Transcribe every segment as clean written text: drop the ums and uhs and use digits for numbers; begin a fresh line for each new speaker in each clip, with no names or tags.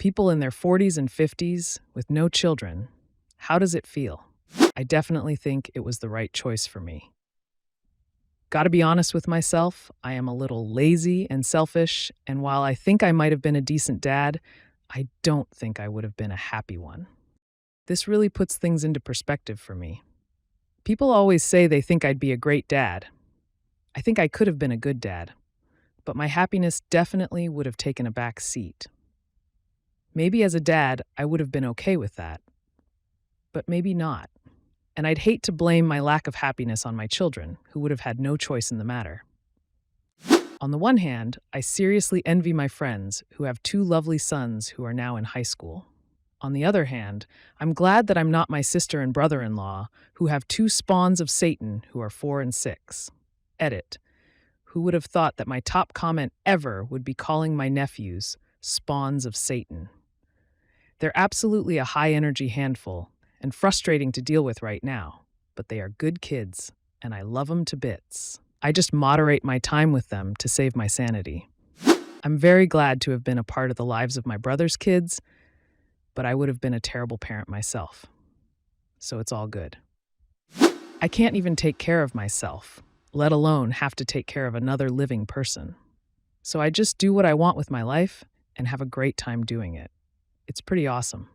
People in their 40s and 50s with no children, how does it feel? I definitely think it was the right choice for me. Gotta be honest with myself, I am a little lazy and selfish, and while I think I might have been a decent dad, I don't think I would have been a happy one. This really puts things into perspective for me. People always say they think I'd be a great dad. I think I could have been a good dad, but my happiness definitely would have taken a back seat. Maybe as a dad, I would have been okay with that, but maybe not. And I'd hate to blame my lack of happiness on my children, who would have had no choice in the matter. On the one hand, I seriously envy my friends who have two lovely sons who are now in high school. On the other hand, I'm glad that I'm not my sister and brother-in-law who have two spawns of Satan who are 4 and 6. Edit. Who would have thought that my top comment ever would be calling my nephews spawns of Satan? They're absolutely a high-energy handful and frustrating to deal with right now, but they are good kids, and I love them to bits. I just moderate my time with them to save my sanity. I'm very glad to have been a part of the lives of my brother's kids, but I would have been a terrible parent myself. So it's all good. I can't even take care of myself, let alone have to take care of another living person. So I just do what I want with my life and have a great time doing it. It's pretty awesome.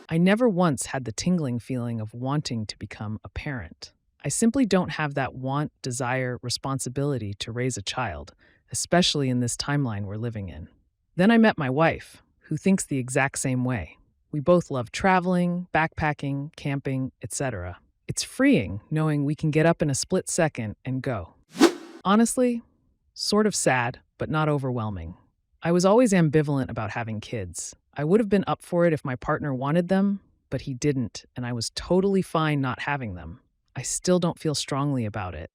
I never once had the tingling feeling of wanting to become a parent. I simply don't have that want, desire, responsibility to raise a child, especially in this timeline we're living in. Then I met my wife, who thinks the exact same way. We both love traveling, backpacking, camping, etc. It's freeing knowing we can get up in a split second and go. Honestly, sort of sad, but not overwhelming. I was always ambivalent about having kids. I would have been up for it if my partner wanted them, but he didn't, and I was totally fine not having them. I still don't feel strongly about it.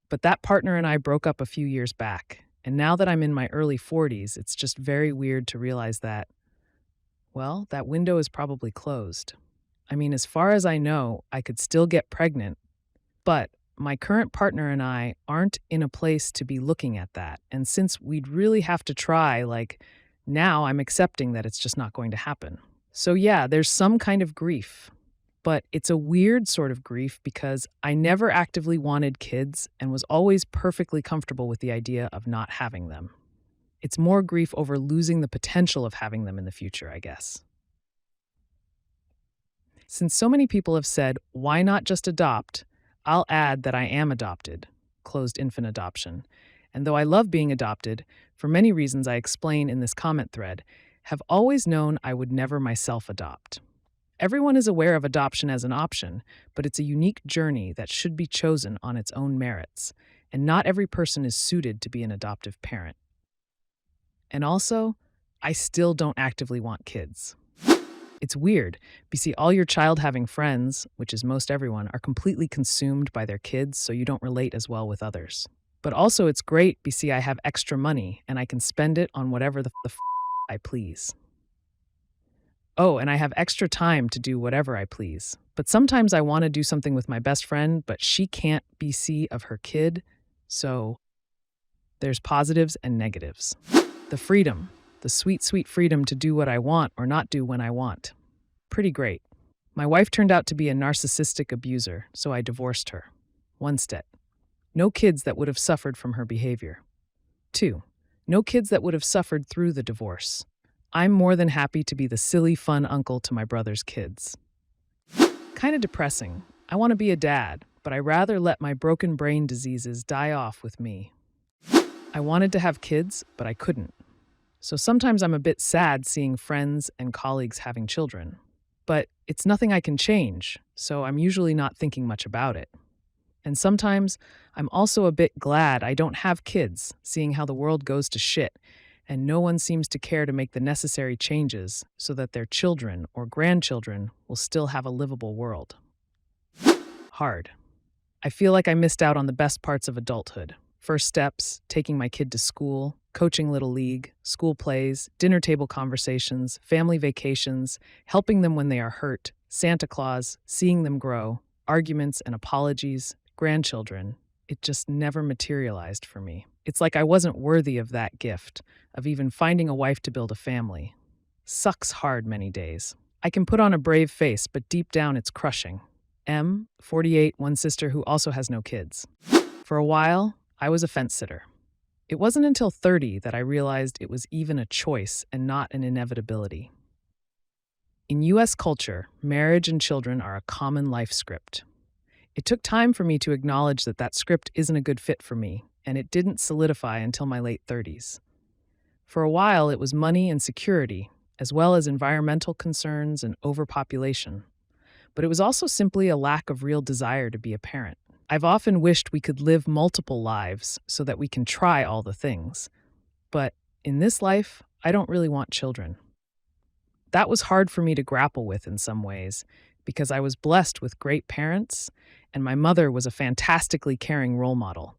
But that partner and I broke up a few years back, and now that I'm in my early 40s, it's just very weird to realize that, well, that window is probably closed. I mean, as far as I know, I could still get pregnant, but my current partner and I aren't in a place to be looking at that. And since we'd really have to try, now I'm accepting that it's just not going to happen. So yeah, there's some kind of grief, but it's a weird sort of grief because I never actively wanted kids and was always perfectly comfortable with the idea of not having them. It's more grief over losing the potential of having them in the future, I guess. Since so many people have said, why not just adopt? I'll add that I am adopted, closed infant adoption. And though I love being adopted, for many reasons I explain in this comment thread, have always known I would never myself adopt. Everyone is aware of adoption as an option, but it's a unique journey that should be chosen on its own merits, and not every person is suited to be an adoptive parent. And also, I still don't actively want kids. It's weird, because all your child-having friends, which is most everyone, are completely consumed by their kids, so you don't relate as well with others. But also it's great because I have extra money, and I can spend it on whatever the I please. Oh, and I have extra time to do whatever I please. But sometimes I want to do something with my best friend, but she can't BC of her kid, so there's positives and negatives. The freedom, the sweet, sweet freedom to do what I want or not do when I want. Pretty great. My wife turned out to be a narcissistic abuser, so I divorced her. 1 step. No kids that would have suffered from her behavior. 2. No kids that would have suffered through the divorce. I'm more than happy to be the silly, fun uncle to my brother's kids. Kinda depressing. I want to be a dad, but I rather let my broken brain diseases die off with me. I wanted to have kids, but I couldn't. So sometimes I'm a bit sad seeing friends and colleagues having children. But it's nothing I can change, so I'm usually not thinking much about it. And sometimes I'm also a bit glad I don't have kids, seeing how the world goes to shit, and no one seems to care to make the necessary changes so that their children or grandchildren will still have a livable world. Hard. I feel like I missed out on the best parts of adulthood. First steps, taking my kid to school, coaching Little League, school plays, dinner table conversations, family vacations, helping them when they are hurt, Santa Claus, seeing them grow, arguments and apologies, grandchildren. It just never materialized for me. It's like I wasn't worthy of that gift, of even finding a wife to build a family. Sucks hard many days. I can put on a brave face, but deep down it's crushing. 48, one sister who also has no kids. For a while, I was a fence sitter. It wasn't until 30 that I realized it was even a choice and not an inevitability. In US culture, marriage and children are a common life script. It took time for me to acknowledge that that script isn't a good fit for me, and it didn't solidify until my late 30s. For a while, it was money and security, as well as environmental concerns and overpopulation. But it was also simply a lack of real desire to be a parent. I've often wished we could live multiple lives so that we can try all the things. But in this life, I don't really want children. That was hard for me to grapple with in some ways, because I was blessed with great parents, and my mother was a fantastically caring role model.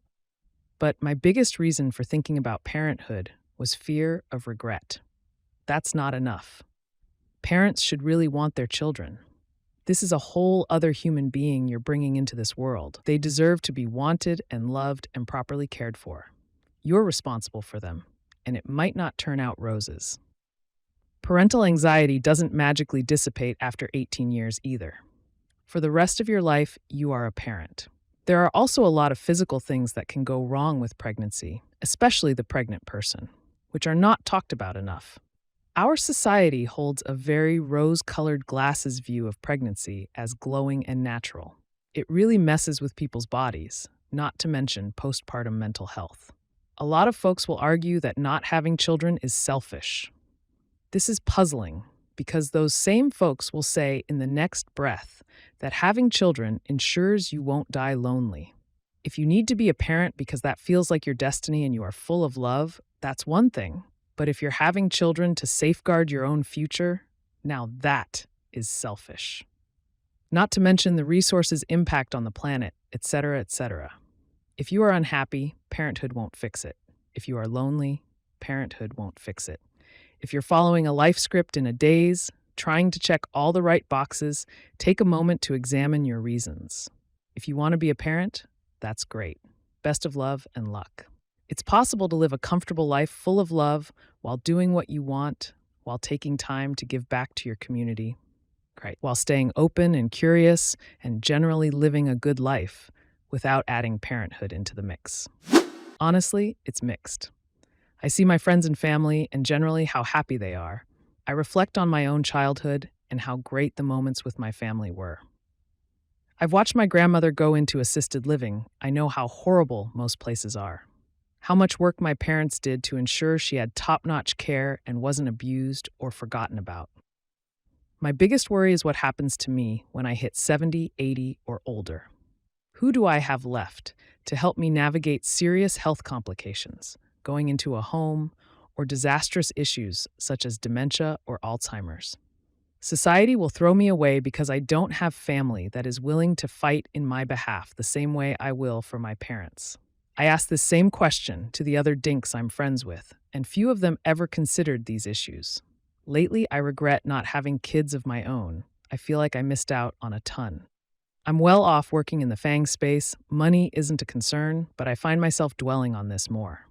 But my biggest reason for thinking about parenthood was fear of regret. That's not enough. Parents should really want their children. This is a whole other human being you're bringing into this world. They deserve to be wanted and loved and properly cared for. You're responsible for them, and it might not turn out roses. Parental anxiety doesn't magically dissipate after 18 years either. For the rest of your life, you are a parent. There are also a lot of physical things that can go wrong with pregnancy, especially the pregnant person, which are not talked about enough. Our society holds a very rose-colored glasses view of pregnancy as glowing and natural. It really messes with people's bodies, not to mention postpartum mental health. A lot of folks will argue that not having children is selfish. This is puzzling because those same folks will say in the next breath that having children ensures you won't die lonely. If you need to be a parent because that feels like your destiny and you are full of love, that's one thing. But if you're having children to safeguard your own future, now that is selfish. Not to mention the resources' impact on the planet, etc., etc. If you are unhappy, parenthood won't fix it. If you are lonely, parenthood won't fix it. If you're following a life script in a daze, trying to check all the right boxes, take a moment to examine your reasons. If you want to be a parent, that's great. Best of love and luck. It's possible to live a comfortable life full of love while doing what you want, while taking time to give back to your community, right? While staying open and curious and generally living a good life without adding parenthood into the mix. Honestly, it's mixed. I see my friends and family and generally how happy they are. I reflect on my own childhood and how great the moments with my family were. I've watched my grandmother go into assisted living. I know how horrible most places are. How much work my parents did to ensure she had top-notch care and wasn't abused or forgotten about. My biggest worry is what happens to me when I hit 70, 80, or older. Who do I have left to help me navigate serious health complications, going into a home, or disastrous issues such as dementia or Alzheimer's? Society will throw me away because I don't have family that is willing to fight in my behalf the same way I will for my parents. I asked this same question to the other dinks I'm friends with, and few of them ever considered these issues. Lately, I regret not having kids of my own. I feel like I missed out on a ton. I'm well off working in the FANG space. Money isn't a concern, but I find myself dwelling on this more.